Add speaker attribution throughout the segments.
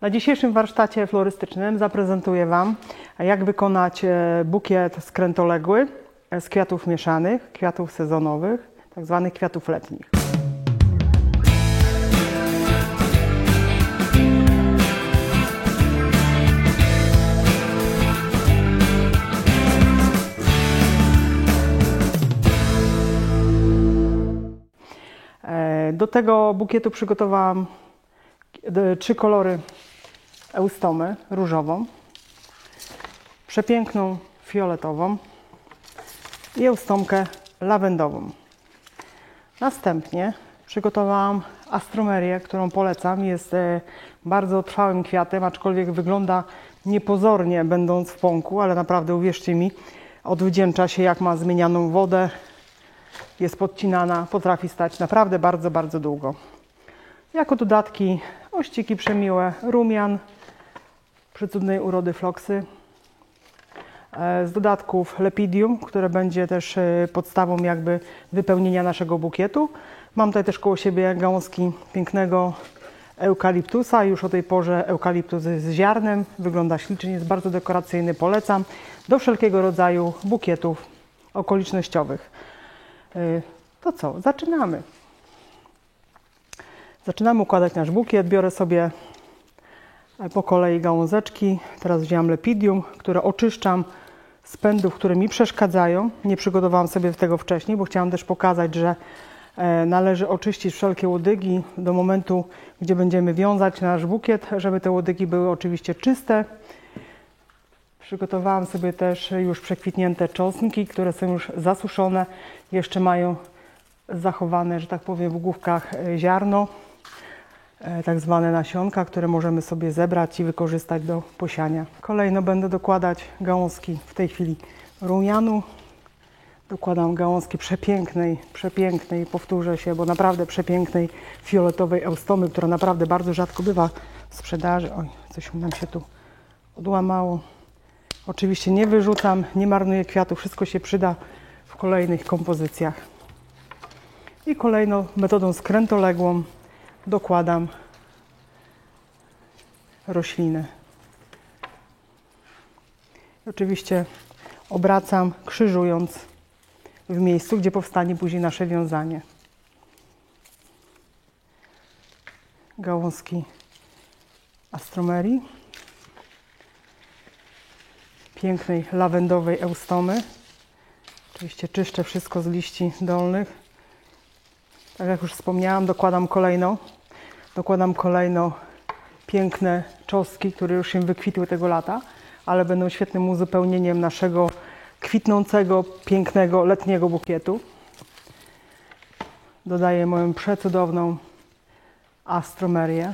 Speaker 1: Na dzisiejszym warsztacie florystycznym zaprezentuję Wam, jak wykonać bukiet skrętoległy z kwiatów mieszanych, kwiatów sezonowych, tak zwanych kwiatów letnich. Do tego bukietu przygotowałam 3 kolory eustomy, różową, przepiękną fioletową i eustomkę lawendową. Następnie przygotowałam astromerię, którą polecam. Jest bardzo trwałym kwiatem, aczkolwiek wygląda niepozornie, będąc w pąku, ale naprawdę uwierzcie mi, odwdzięcza się, jak ma zmienianą wodę, jest podcinana, potrafi stać naprawdę bardzo, bardzo długo. Jako dodatki ościki przemiłe rumian, przecudnej urody floksy. Z dodatków lepidium, które będzie też podstawą jakby wypełnienia naszego bukietu. Mam tutaj też koło siebie gałązki pięknego eukaliptusa. Już o tej porze eukaliptus z ziarnem. Wygląda ślicznie, jest bardzo dekoracyjny, polecam. Do wszelkiego rodzaju bukietów okolicznościowych. To co? Zaczynamy. Zaczynamy układać nasz bukiet. Biorę sobie po kolei gałązeczki. Teraz wziąłem lepidium, które oczyszczam z pędów, które mi przeszkadzają. Nie przygotowałam sobie tego wcześniej, bo chciałam też pokazać, że należy oczyścić wszelkie łodygi do momentu, gdzie będziemy wiązać nasz bukiet, żeby te łodygi były oczywiście czyste. Przygotowałam sobie też już przekwitnięte czosnki, które są już zasuszone. Jeszcze mają zachowane, że tak powiem, w główkach ziarno, tak zwane nasionka, które możemy sobie zebrać i wykorzystać do posiania. Kolejno będę dokładać gałązki w tej chwili rumianu. Dokładam gałązki przepięknej, powtórzę się, bo naprawdę przepięknej fioletowej eustomy, która naprawdę bardzo rzadko bywa w sprzedaży. Oj, coś nam się tu odłamało. Oczywiście nie wyrzucam, nie marnuję kwiatów, wszystko się przyda w kolejnych kompozycjach. I kolejno metodą skrętoległą dokładam roślinę. Oczywiście obracam, krzyżując w miejscu, gdzie powstanie później nasze wiązanie. Gałązki astromerii, pięknej lawendowej eustomy. Oczywiście czyszczę wszystko z liści dolnych. Tak jak już wspomniałam, dokładam kolejno piękne czosnki, które już się wykwitły tego lata, ale będą świetnym uzupełnieniem naszego kwitnącego, pięknego, letniego bukietu. Dodaję moją przecudowną astromerię.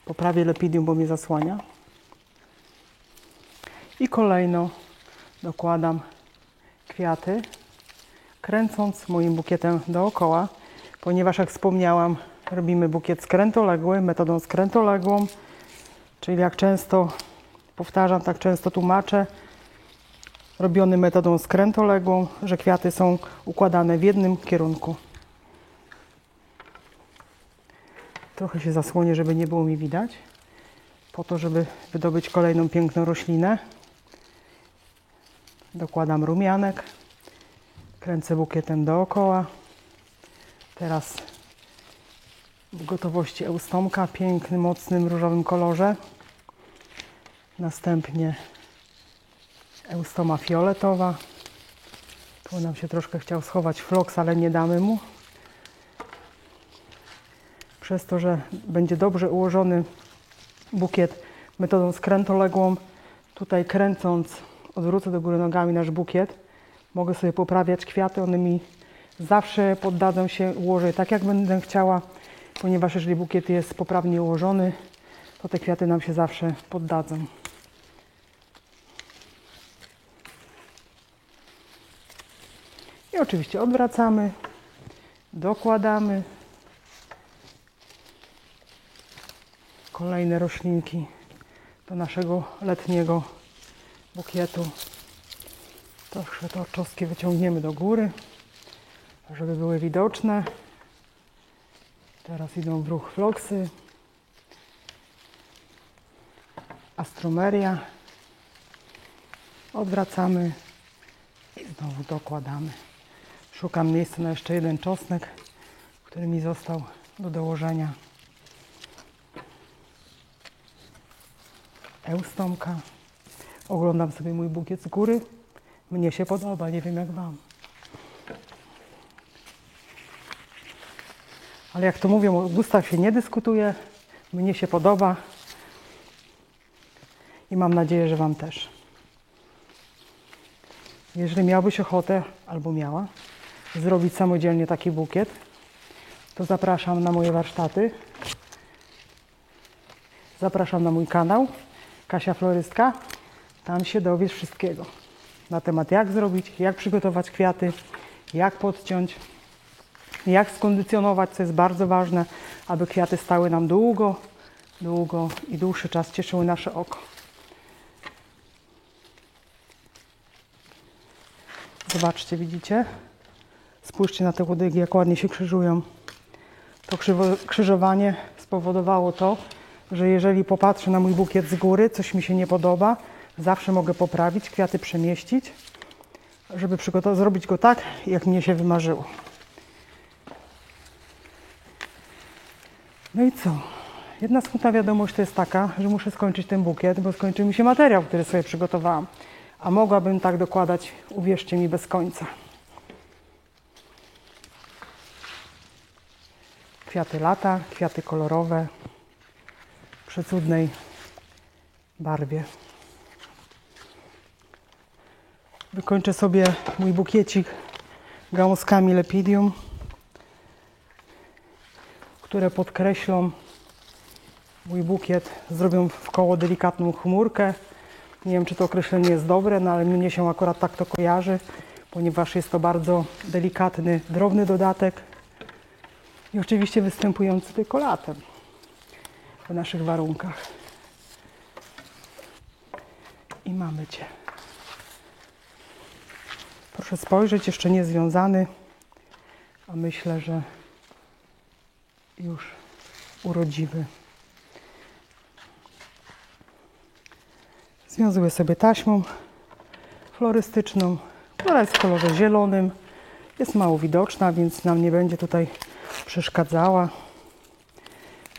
Speaker 1: Poprawię lepidium, bo mnie zasłania. I kolejno dokładam kwiaty, kręcąc moim bukietem dookoła, ponieważ jak wspomniałam, robimy bukiet skrętoległy, metodą skrętoległą, czyli jak często powtarzam, tak często tłumaczę, robiony metodą skrętoległą, że kwiaty są układane w jednym kierunku. Trochę się zasłonię, żeby nie było mi widać, po to, żeby wydobyć kolejną piękną roślinę. Dokładam rumianek, kręcę bukietem dookoła. Teraz w gotowości eustomka, pięknym, mocnym, różowym kolorze. Następnie eustoma fioletowa. Tu nam się troszkę chciał schować floks, ale nie damy mu. Przez to, że będzie dobrze ułożony bukiet metodą skrętoległą, tutaj kręcąc, odwrócę do góry nogami nasz bukiet, mogę sobie poprawiać kwiaty, one mi zawsze poddadzą się, ułożę tak, jak będę chciała, ponieważ jeżeli bukiet jest poprawnie ułożony, to te kwiaty nam się zawsze poddadzą. I oczywiście odwracamy, dokładamy kolejne roślinki do naszego letniego bukietu. Troszkę te czosnki wyciągniemy do góry, żeby były widoczne. Teraz idą w ruch floksy. Astromeria. Odwracamy i znowu dokładamy. Szukam miejsca na jeszcze jeden czosnek, który mi został do dołożenia. Eustomka. Oglądam sobie mój bukiet z góry. Mnie się podoba, nie wiem jak Wam. Ale jak to mówią, o gustach się nie dyskutuje. Mnie się podoba. I mam nadzieję, że Wam też. Jeżeli miałbyś ochotę, albo miała, zrobić samodzielnie taki bukiet, to zapraszam na moje warsztaty. Zapraszam na mój kanał Kasia Florystka. Tam się dowiesz wszystkiego na temat jak zrobić, jak przygotować kwiaty, jak podciąć, jak skondycjonować, co jest bardzo ważne, aby kwiaty stały nam długo i dłuższy czas cieszyły nasze oko. Zobaczcie, widzicie? Spójrzcie na te łodygi, jak ładnie się krzyżują. To krzyżowanie spowodowało to, że jeżeli popatrzę na mój bukiet z góry, coś mi się nie podoba, zawsze mogę poprawić, kwiaty przemieścić, żeby zrobić go tak, jak mnie się wymarzyło. No i co? Jedna smutna wiadomość to jest taka, że muszę skończyć ten bukiet, bo skończył mi się materiał, który sobie przygotowałam. A mogłabym tak dokładać, uwierzcie mi, bez końca. Kwiaty lata, kwiaty kolorowe, w przecudnej barwie. Wykończę sobie mój bukiecik gałązkami lepidium, które podkreślą mój bukiet, zrobią w koło delikatną chmurkę. Nie wiem, czy to określenie jest dobre, no ale mnie się akurat tak to kojarzy, ponieważ jest to bardzo delikatny, drobny dodatek i oczywiście występujący tylko latem w naszych warunkach. I mamy Cię. Proszę spojrzeć, jeszcze nie związany, a myślę, że już urodziwy. Związuję sobie taśmą florystyczną, która jest w kolorze zielonym. Jest mało widoczna, więc nam nie będzie tutaj przeszkadzała.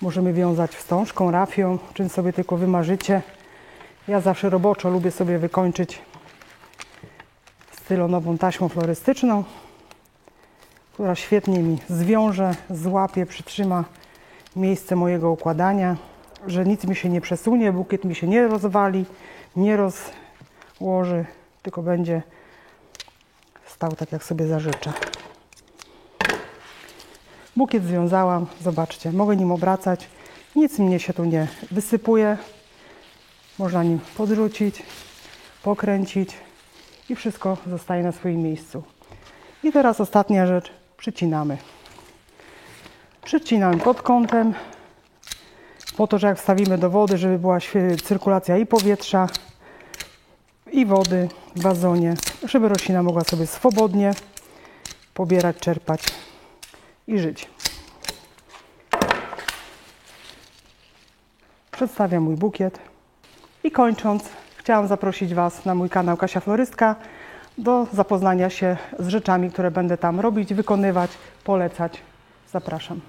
Speaker 1: Możemy wiązać wstążką, rafią, czym sobie tylko wymarzycie. Ja zawsze roboczo lubię sobie wykończyć stylonową taśmą florystyczną, która świetnie mi zwiąże, złapie, przytrzyma miejsce mojego układania, że nic mi się nie przesunie, bukiet mi się nie rozwali, nie rozłoży, tylko będzie stał tak, jak sobie zażyczę. Bukiet związałam, zobaczcie, mogę nim obracać, nic mnie się tu nie wysypuje, można nim podrzucić, pokręcić i wszystko zostaje na swoim miejscu. I teraz ostatnia rzecz, przycinamy. Przycinamy pod kątem, po to, że jak wstawimy do wody, żeby była cyrkulacja i powietrza, i wody w wazonie, żeby roślina mogła sobie swobodnie pobierać, czerpać i żyć. Przedstawiam mój bukiet i kończąc, chciałam zaprosić Was na mój kanał Kasia Florystka do zapoznania się z rzeczami, które będę tam robić, wykonywać, polecać. Zapraszam.